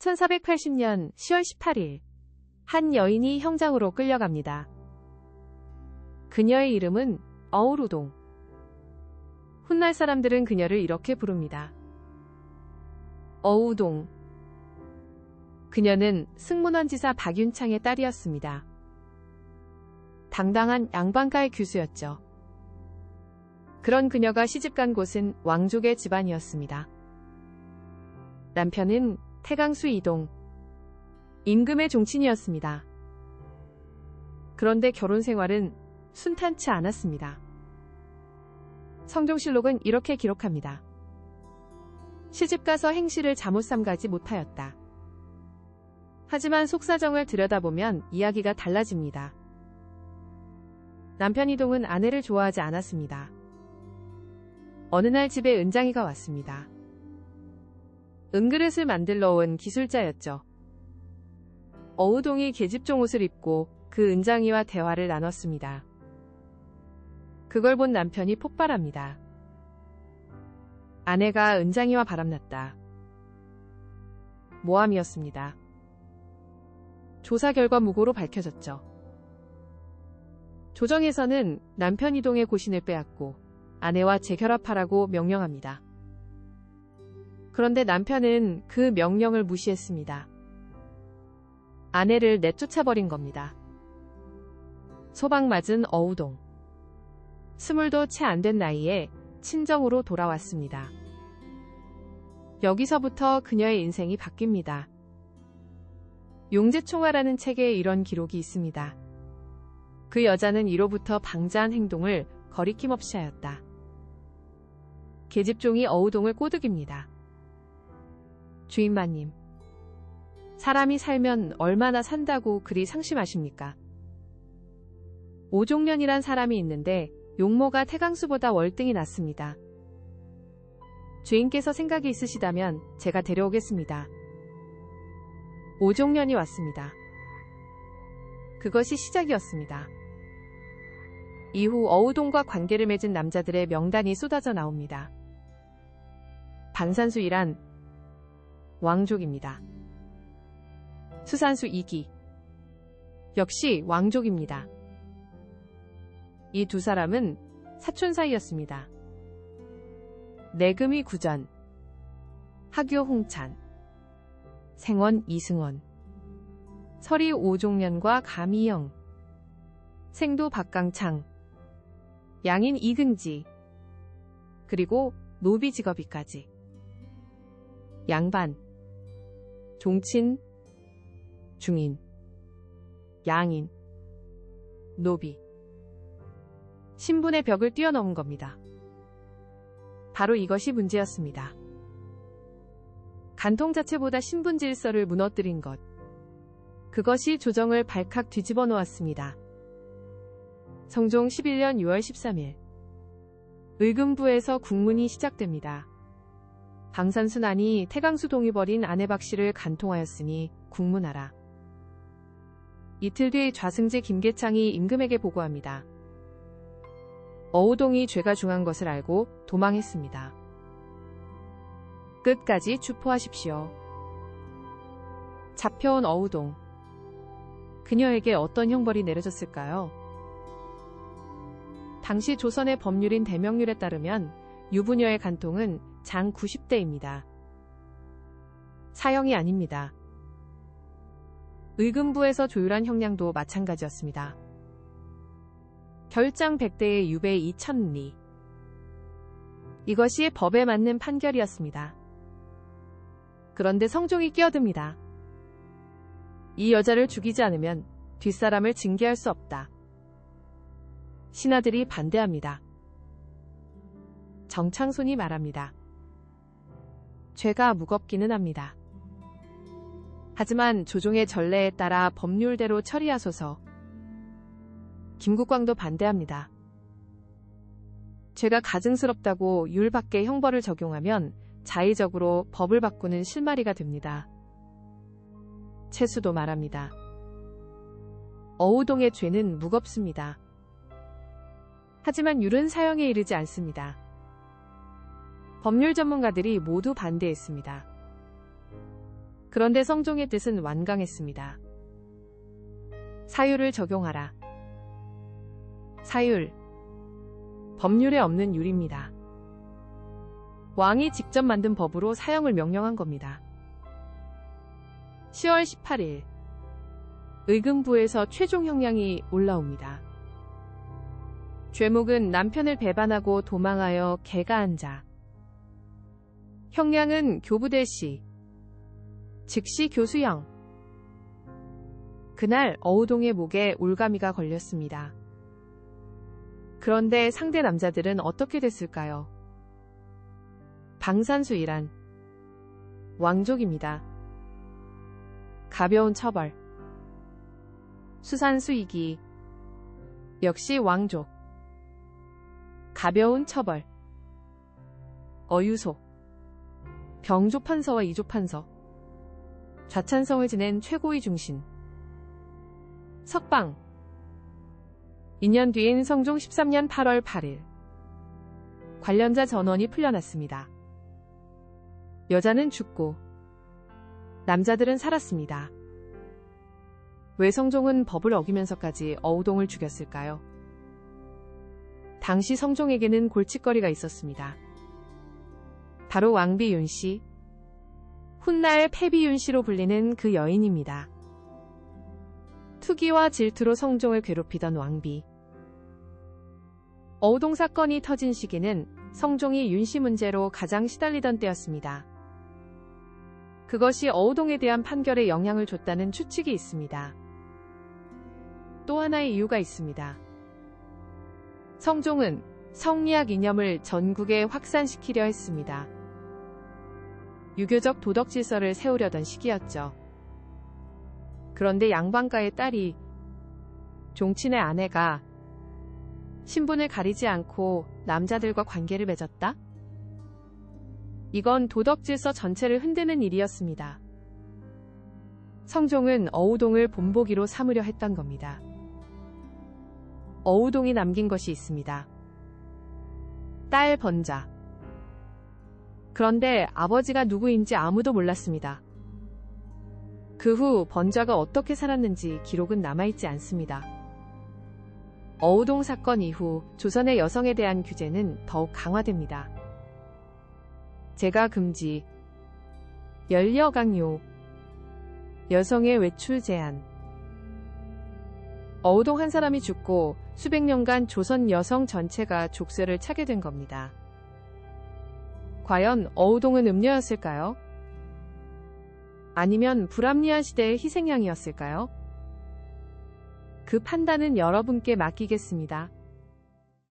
1480년 10월 18일, 한 여인이 형장으로 끌려갑니다. 그녀의 이름은 어우루동. 훗날 사람들은 그녀를 이렇게 부릅니다. 어우동. 그녀는 승문원지사 박윤창의 딸이었습니다. 당당한 양반가의 규수였죠. 그런 그녀가 시집간 곳은 왕족의 집안이었습니다. 남편은 태강수 이동, 임금의 종친이었습니다. 그런데 결혼 생활은 순탄치 않았습니다. 성종실록은 이렇게 기록합니다. 시집가서 행실을 잠옷 삼가지 못하였다. 하지만 속사정을 들여다보면 이야기가 달라집니다. 남편 이동은 아내를 좋아하지 않았습니다. 어느 날 집에 은장이가 왔습니다. 은그릇을 만들러 온 기술자였죠. 어우동이 계집종 옷을 입고 그 은장이와 대화를 나눴습니다. 그걸 본 남편이 폭발합니다. 아내가 은장이와 바람났다. 모함이었습니다. 조사 결과 무고로 밝혀졌죠. 조정에서는 남편 이동의 고신을 빼앗고 아내와 재결합하라고 명령합니다. 그런데 남편은 그 명령을 무시했습니다. 아내를 내쫓아버린 겁니다. 소방 맞은 어우동. 20도 채 안 된 나이에 친정으로 돌아왔습니다. 여기서부터 그녀의 인생이 바뀝니다. 용제총화라는 책에 이런 기록이 있습니다. 그 여자는 이로부터 방자한 행동을 거리낌 없이 하였다. 계집종이 어우동을 꼬드깁니다. 주인마님, 사람이 살면 얼마나 산다고 그리 상심하십니까? 오종년이란 사람이 있는데 용모가 태강수보다 월등히 낫습니다. 주인께서 생각이 있으시다면 제가 데려오겠습니다. 오종년이 왔습니다. 그것이 시작이었습니다. 이후 어우동과 관계를 맺은 남자들의 명단이 쏟아져 나옵니다. 반산수 1안 왕족입니다. 수산수 2기 역시 왕족입니다. 이 두 사람은 사촌 사이였습니다. 내금이 구전, 하교 홍찬, 생원 이승원, 설이 오종년과 가미영, 생도 박강창, 양인 이근지, 그리고 노비 직업이까지. 양반, 종친, 중인, 양인, 노비. 신분의 벽을 뛰어넘은 겁니다. 바로 이것이 문제였습니다. 간통 자체보다 신분 질서를 무너뜨린 것. 그것이 조정을 발칵 뒤집어 놓았습니다. 성종 11년 6월 13일. 의금부에서 국문이 시작됩니다. 방산순안이 태강수 동이 벌인 아내 박씨를 간통하였으니 국문하라. 이틀 뒤 좌승제 김계창이 임금에게 보고합니다. 어우동이 죄가 중한 것을 알고 도망했습니다. 끝까지 추포하십시오. 잡혀온 어우동. 그녀에게 어떤 형벌이 내려졌을까요? 당시 조선의 법률인 대명률에 따르면 유부녀의 간통은 장 90대입니다. 사형이 아닙니다. 의금부에서 조율한 형량도 마찬가지였습니다. 결장 100대의 유배 2000리. 이것이 법에 맞는 판결이었습니다. 그런데 성종이 끼어듭니다. 이 여자를 죽이지 않으면 뒷사람을 징계할 수 없다. 신하들이 반대합니다. 정창손이 말합니다. 죄가 무겁기는 합니다. 하지만 조종의 전례에 따라 법률대로 처리하소서. 김국광도 반대합니다. 죄가 가증스럽다고 율 밖의 형벌을 적용하면 자의적으로 법을 바꾸는 실마리가 됩니다. 채수도 말합니다. 어우동의 죄는 무겁습니다. 하지만 율은 사형에 이르지 않습니다. 법률 전문가들이 모두 반대했습니다. 그런데 성종의 뜻은 완강했습니다. 사율을 적용하라. 사율. 법률에 없는 율입니다. 왕이 직접 만든 법으로 사형을 명령한 겁니다. 10월 18일 의금부에서 최종 형량이 올라옵니다. 죄목은 남편을 배반하고 도망하여 개가한 자. 형량은 교부대시, 즉시 교수형. 그날 어우동의 목에 올가미가 걸렸습니다. 그런데 상대 남자들은 어떻게 됐을까요? 방산수일한 왕족입니다. 가벼운 처벌. 수산수이기 역시 왕족. 가벼운 처벌. 어유소. 병조판서와 이조판서. 좌찬성을 지낸 최고의 중신. 석방. 2년 뒤인 성종 13년 8월 8일 관련자 전원이 풀려났습니다. 여자는 죽고 남자들은 살았습니다. 왜 성종은 법을 어기면서까지 어우동을 죽였을까요? 당시 성종에게는 골칫거리가 있었습니다. 바로 왕비 윤씨, 훗날 패비 윤씨로 불리는 그 여인입니다. 투기와 질투로 성종을 괴롭히던 왕비. 어우동 사건이 터진 시기는 성종이 윤씨 문제로 가장 시달리던 때였습니다. 그것이 어우동에 대한 판결에 영향을 줬다는 추측이 있습니다. 또 하나의 이유가 있습니다. 성종은 성리학 이념을 전국에 확산시키려 했습니다. 유교적 도덕 질서를 세우려던 시기였죠. 그런데 양반가의 딸이, 종친의 아내가 신분을 가리지 않고 남자들과 관계를 맺었다? 이건 도덕 질서 전체를 흔드는 일이었습니다. 성종은 어우동을 본보기로 삼으려 했던 겁니다. 어우동이 남긴 것이 있습니다. 딸 번자. 그런데 아버지가 누구인지 아무도 몰랐습니다. 그 후 번자가 어떻게 살았는지 기록은 남아있지 않습니다. 어우동 사건 이후 조선의 여성에 대한 규제는 더욱 강화됩니다. 제가 금지, 연려 강요, 여성의 외출 제한. 어우동 한 사람이 죽고 수백 년간 조선 여성 전체가 족쇄를 차게 된 겁니다. 과연 어우동은 음녀였을까요? 아니면 불합리한 시대의 희생양이었을까요? 그 판단은 여러분께 맡기겠습니다.